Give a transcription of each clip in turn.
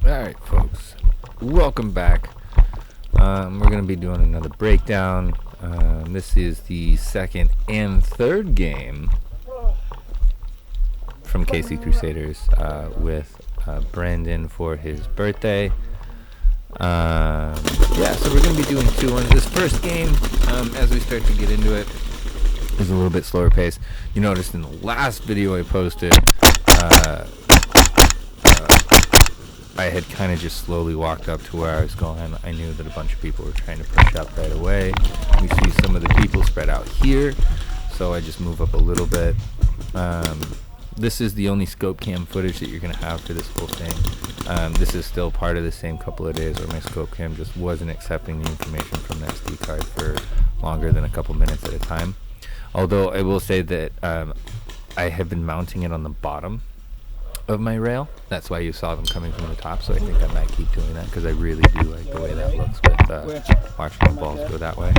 Alright folks, welcome back. We're going to be doing another breakdown. This is the second and third game from KC Crusaders with Brandon for his birthday. So we're going to be doing 2-1. This first game, as we start to get into it, is a little bit slower pace. You noticed in the last video I posted, I had kind of just slowly walked up to where I was going. I knew that a bunch of people were trying to push up right away. We see some of the people spread out here, so I just move up a little bit. This is the only scope cam footage that you're going to have for this whole thing. This is still part of the same couple of days where my scope cam just wasn't accepting the information from the SD card for longer than a couple minutes at a time. Although I will say that I have been mounting it on the bottom of my rail. That's why you saw them coming from the top, so I think I might keep doing that because I really do like the way that looks with watching the balls go that way.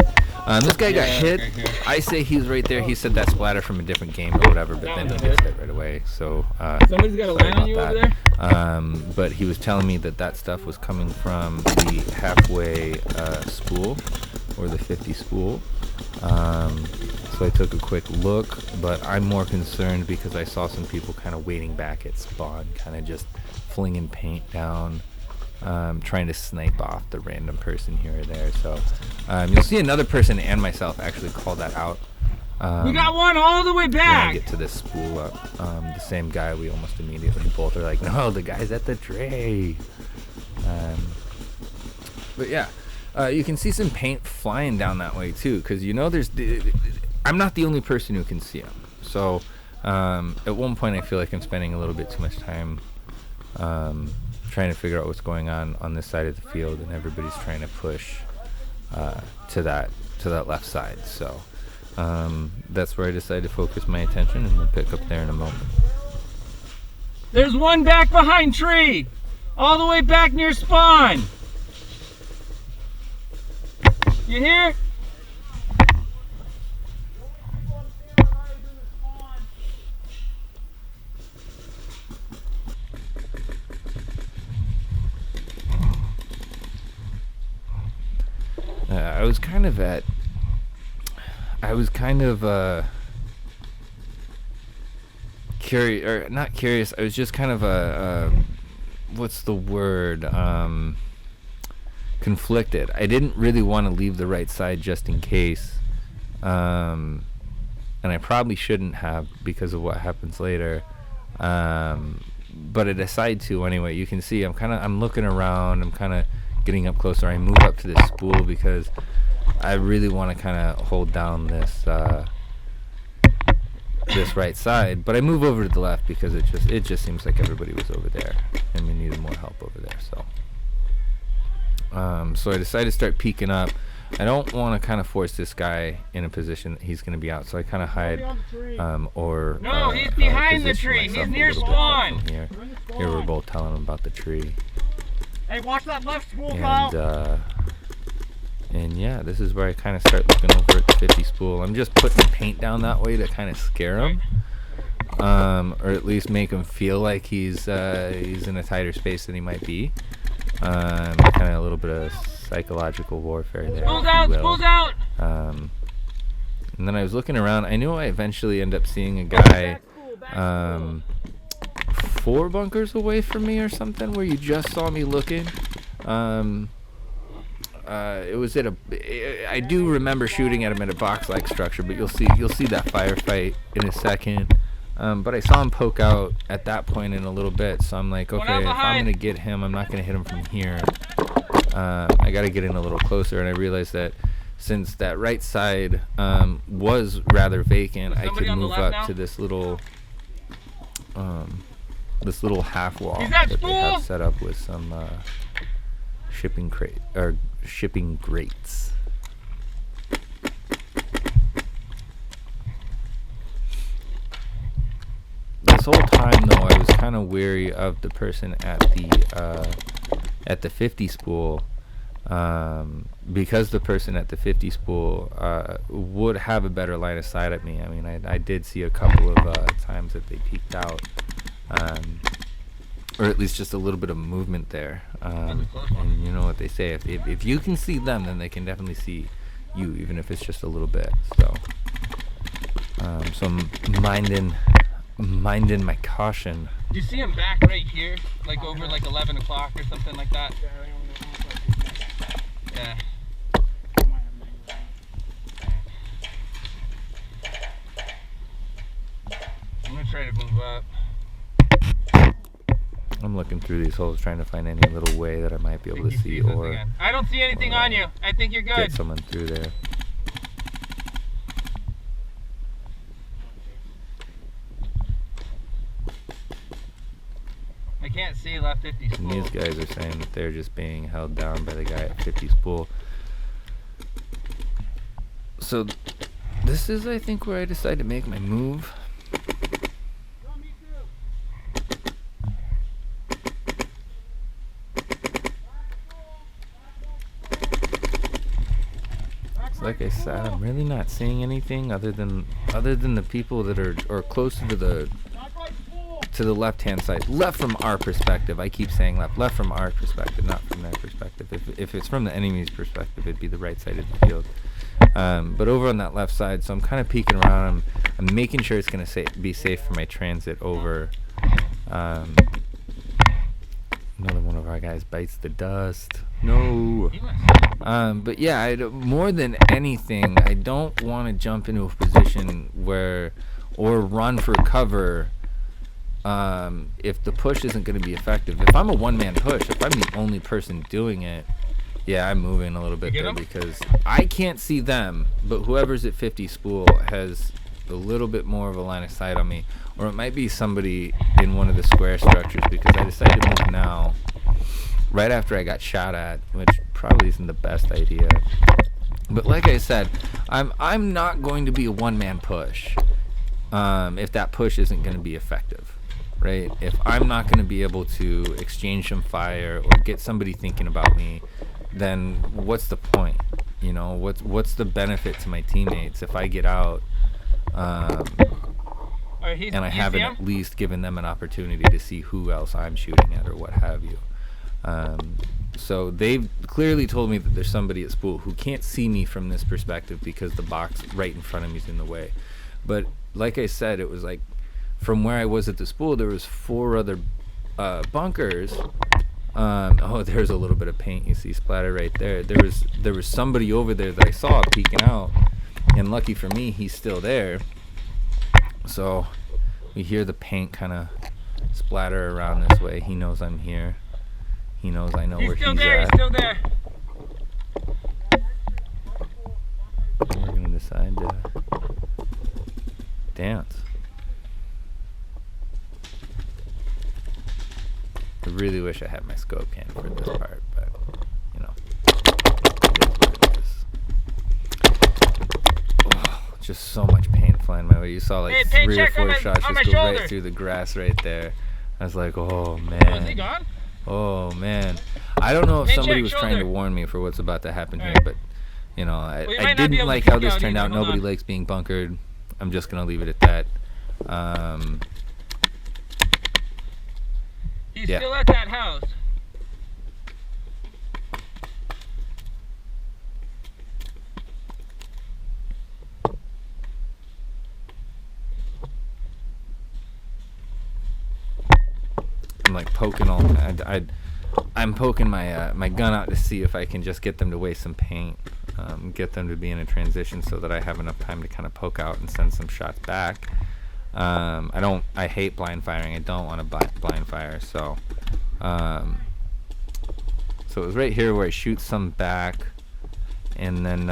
This guy got hit. I say he's right there. He said that splatter from a different game or whatever, but then he gets hit right away. So somebody's got a land on you over there? But he was telling me that stuff was coming from the halfway spool or the 50 spool. So I took a quick look, but I'm more concerned because I saw some people kind of waiting back at spawn, kind of just flinging paint down, trying to snipe off the random person here or there. So you'll see another person and myself actually call that out. We got one all the way back! When I get to this spool up, the same guy, we almost immediately both are like, no, the guy's at the tray. But yeah. You can see some paint flying down that way too, because you know I'm not the only person who can see them. So at one point I feel like I'm spending a little bit too much time trying to figure out what's going on this side of the field, and everybody's trying to push to that left side. So that's where I decided to focus my attention, and we'll pick up there in a moment. There's one back behind tree, all the way back near spawn. You hear? I was kind of curious, or not curious. I was just kind of what's the word? Conflicted. I didn't really want to leave the right side just in case, and I probably shouldn't have because of what happens later, but I decided to anyway. You can see I'm looking around, I'm kind of getting up closer. I move up to this spool because I really want to kind of hold down this this right side, but I move over to the left because it just seems like everybody was over there and we needed more help over there. So I decided to start peeking up. I don't want to kind of force this guy in a position that he's going to be out, so I kind of hide, No, he's behind the tree. He's near spawn. Here we're both telling him about the tree. Hey, watch that left spool, Kyle. And yeah, this is where I kind of start looking over at the 50 spool. I'm just putting paint down that way to kind of scare him, or at least make him feel like he's in a tighter space than he might be. Kind of a little bit of psychological warfare there. Spool's out! And then I was looking around. I knew I eventually end up seeing a guy 4 bunkers away from me or something, where you just saw me looking. It was at I do remember shooting at him at a box-like structure, but you'll see that firefight in a second. But I saw him poke out at that point in a little bit, so I'm like, okay, if I'm going to get him, I'm not going to hit him from here. I got to get in a little closer, and I realized that since that right side was rather vacant, I could move up to this little half wall that they have set up with some shipping grates. This whole time, though, I was kind of weary of the person at the 50 spool, because the person at the 50 spool would have a better line of sight at me. I mean, I did see a couple of times that they peeked out, or at least just a little bit of movement there. And you know what they say, if you can see them, then they can definitely see you, even if it's just a little bit. So so I'm minding my caution. Do you see him back right here, like over like 11 o'clock or something like that? Yeah. I'm gonna try to move up. I'm looking through these holes, trying to find any little way that I might be able to see, or I don't see anything on you. I think you're good. Get someone through there. I can't see left 50 spool. And these guys are saying that they're just being held down by the guy at 50 spool. So this is, I think, where I decide to make my move. Like I said, I'm really not seeing anything other than the people that are closer to the left-hand side, left from our perspective. I keep saying left from our perspective, not from their perspective. If it's from the enemy's perspective, it'd be the right side of the field. But over on that left side, so I'm kind of peeking around. I'm making sure it's gonna be safe for my transit over. Another one of our guys bites the dust. No. But yeah, more than anything, I don't want to jump into a position or run for cover if the push isn't going to be effective. If I'm a one-man push, if I'm the only person doing it, yeah, I'm moving a little bit there because I can't see them, but whoever's at 50 spool has a little bit more of a line of sight on me. Or it might be somebody in one of the square structures, because I decided to move now right after I got shot at, which probably isn't the best idea. But like I said, I'm not going to be a one-man push if that push isn't going to be effective, right? If I'm not going to be able to exchange some fire or get somebody thinking about me, then what's the point? You know, what's the benefit to my teammates if I get out and I haven't at least given them an opportunity to see who else I'm shooting at or what have you. So they've clearly told me that there's somebody at spool who can't see me from this perspective because the box right in front of me is in the way. But like I said, it was like from where I was at the spool, there was 4 other bunkers. Oh, there's a little bit of paint you see splatter right there. There was somebody over there that I saw peeking out, and lucky for me, he's still there. So we hear the paint kind of splatter around this way. He knows I'm here. He knows I know where he's at. He's still there. And we're gonna decide to dance. I really wish I had my scope can for this part, but you know, it is what it is. Oh, just so much paint flying my way. You saw like 3 or 4 shots just go right through the grass right there. I was like, oh man. Oh, is he gone? Oh man. I don't know if somebody was trying to warn me for what's about to happen here, but you know, I didn't like how this turned out. Nobody likes being bunkered. I'm just gonna leave it at that. He's still at that house. I'm like poking all. I'm poking my my gun out to see if I can just get them to waste some paint, get them to be in a transition so that I have enough time to kind of poke out and send some shots back. I hate blind firing. I don't want to blind fire. So it was right here where I shoot some back, and then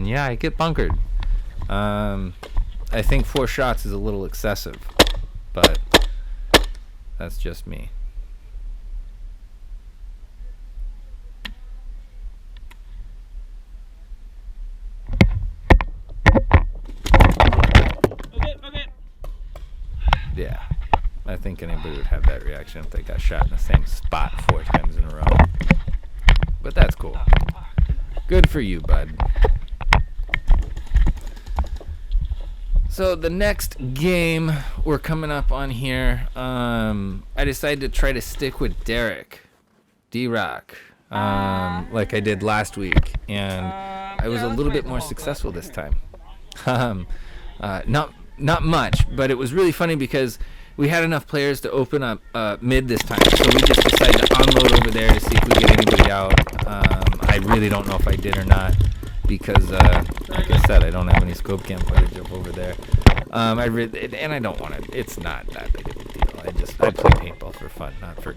yeah, I get bunkered. I think 4 shots is a little excessive, but that's just me. Yeah, I think anybody would have that reaction if they got shot in the same spot 4 times in a row. But that's cool. Good for you, bud. So the next game we're coming up on here, I decided to try to stick with D-Rock, like I did last week, and I was a little bit more successful this time. Not much, but it was really funny because we had enough players to open up mid this time, so we just decided to unload over there to see if we get anybody out. I really don't know if I did or not, because like I said, I don't have any scope cam footage up over there. And I don't want to. It's not that big of a deal. I play paintball for fun, not for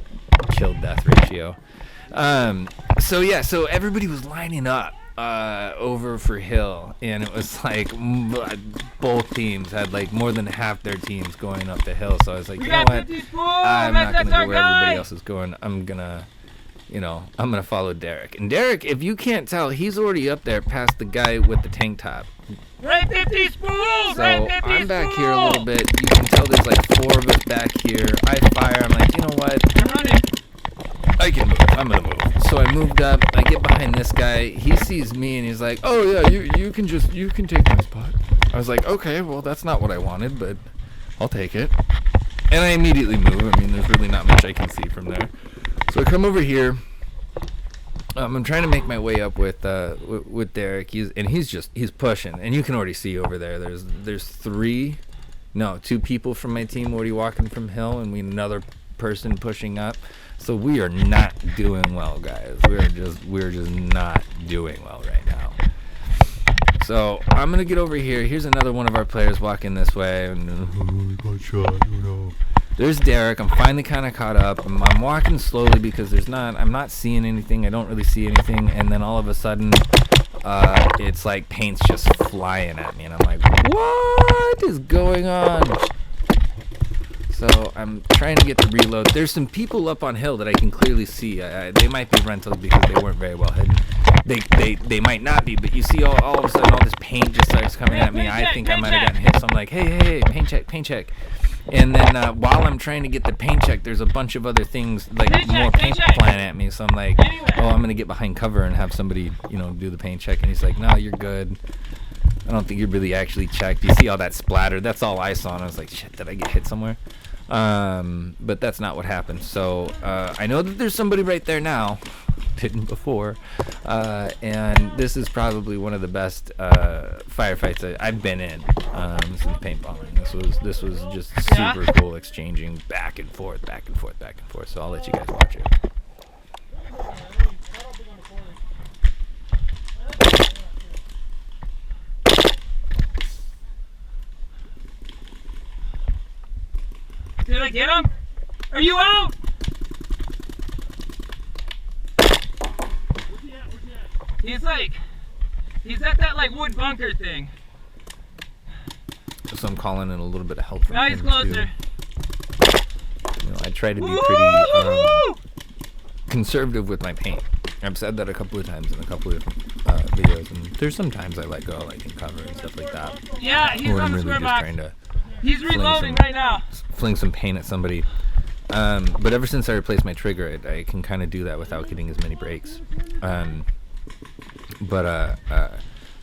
kill death ratio. So everybody was lining up over for Hill, and it was like both teams had like more than half their teams going up the hill. So I was like, you know what? I'm not gonna go where everybody else is going. I'm gonna follow Derek. And Derek, if you can't tell, he's already up there past the guy with the tank top. Right 50 spool! So right 50 I'm back spool! here a little bit. You can tell there's like 4 of us back here. I fire. I'm like, you know what? I'm running. I can move. I'm gonna move. So I moved up. I get behind this guy. He sees me and he's like, "Oh yeah, you can take my spot." I was like, "Okay, well that's not what I wanted, but I'll take it." And I immediately move. I mean, there's really not much I can see from there. So I come over here. I'm trying to make my way up with Derek. He's pushing, and you can already see over there. There's 2 people from my team already walking from hill, and another person pushing up. So we are not doing well, guys. We're just not doing well right now. So I'm gonna get over here. Here's another one of our players walking this way, and got shot. No. There's Derek. I'm finally kind of caught up. I'm walking slowly because I'm not seeing anything. I don't really see anything. And then all of a sudden, it's like paint's just flying at me, and I'm like, what is going on? So I'm trying to get the reload. There's some people up on hill that I can clearly see. They might be rentals because they weren't very well hidden. They might not be, but you see all of a sudden all this paint just starts coming at me. I think I might have gotten hit, so I'm like, hey, paint check. And then while I'm trying to get the paint check, there's a bunch of other things, like more paint flying at me. So I'm like, oh, I'm going to get behind cover and have somebody, do the paint check. And he's like, no, you're good. I don't think you really actually checked. You see all that splatter? That's all I saw. And I was like, shit, did I get hit somewhere? But that's not what happened. So I know that there's somebody right there now. Didn't before. And this is probably one of the best firefights I've been in since paintballing. This was just super cool, exchanging back and forth. So I'll let you guys watch it. Did I get him? Are you out? He's at that like wood bunker thing. So I'm calling in a little bit of help from now him he's closer. Too. I try to be pretty conservative with my paint. I've said that a couple of times in a couple of videos, and there's some times I let go, like in cover and stuff like that. Yeah, he's on the square box. He's reloading right now. Fling some paint at somebody. But ever since I replaced my trigger, I can kind of do that without getting as many breaks. But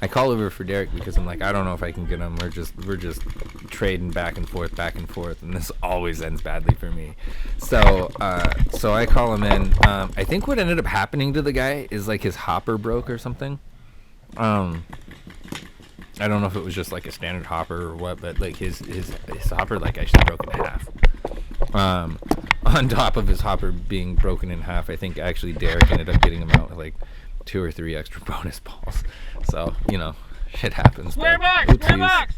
I call over for Derek because I'm like, I don't know if I can get him. We're just trading back and forth, and this always ends badly for me. So I call him in. I think what ended up happening to the guy is like his hopper broke or something. I don't know if it was just like a standard hopper or what, but like his hopper like actually broke in half. On top of his hopper being broken in half, I think actually Derek ended up getting him out with like 2 or 3 extra bonus balls. So, shit happens. Square box!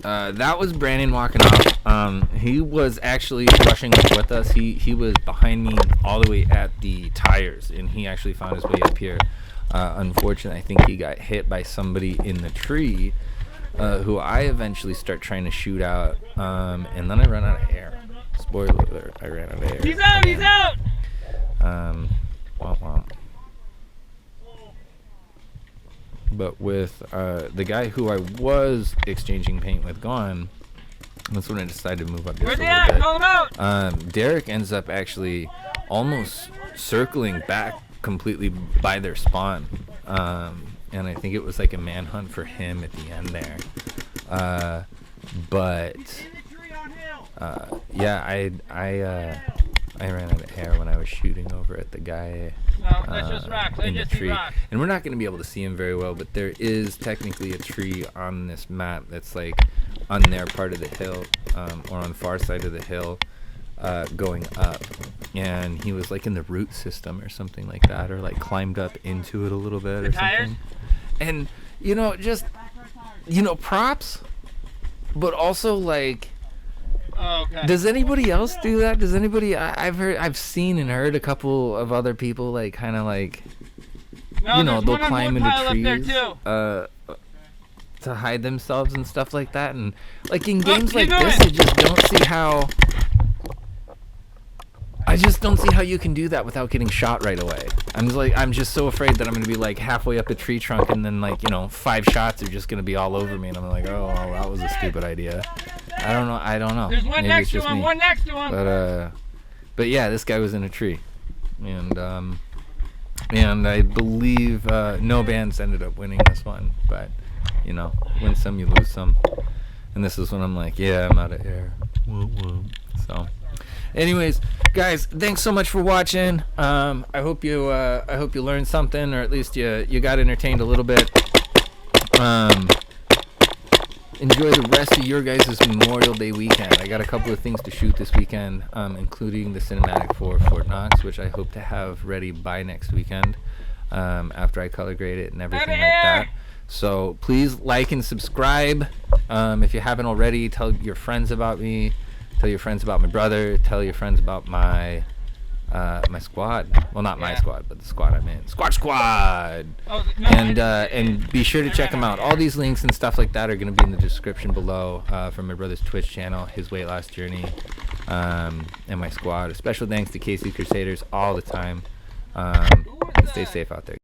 That was Brandon walking off. He was actually rushing up with us. He was behind me all the way at the tires, and he actually found his way up here. Unfortunately, I think he got hit by somebody in the tree, who I eventually start trying to shoot out, and then I run out of air. Spoiler alert, I ran out of air. He's out! But with the guy who I was exchanging paint with gone, that's when I decided to move up just a little bit. Call him out! Derek ends up actually almost circling back completely by their spawn. and I think it was like a manhunt for him at the end there. But yeah, I ran out of air when I was shooting over at the guy in the tree. And we're not going to be able to see him very well, but there is technically a tree on this map that's like on their part of the hill, or on the far side of the hill, going up. And he was like in the root system or something like that, or like climbed up into it a little bit or something. And, you know, just, you know, props, but also like, okay. Does anybody else do that? Does anybody? I've seen and heard a couple of other people like kind of like, you know, they'll climb into trees to hide themselves and stuff like that. And like in games like this, I just don't see how. I just don't see how you can do that without getting shot right away. I'm just so afraid that I'm gonna be like halfway up a tree trunk and then like, you know, 5 shots are just gonna be all over me and I'm like, oh, well, that was a stupid idea. I don't know. There's one next to him. One next to him. But yeah, this guy was in a tree, and I believe no bands ended up winning this one. But you know, win some, you lose some. And this is when I'm like, yeah, I'm out of air. So, anyways, guys, thanks so much for watching. I hope you learned something, or at least you got entertained a little bit. Enjoy the rest of your guys' Memorial Day weekend. I got a couple of things to shoot this weekend, including the cinematic for Fort Knox, which I hope to have ready by next weekend, after I color grade it and everything like that. So please like and subscribe. If you haven't already, tell your friends about me. Tell your friends about my brother. Tell your friends about my squad. Well, not my squad, but the squad I'm in. Squatch Squad! And be sure to check them out. All these links and stuff like that are going to be in the description below, from my brother's Twitch channel, his weight loss journey, and my squad. A special thanks to KC Crusaders all the time. And stay safe out there, guys.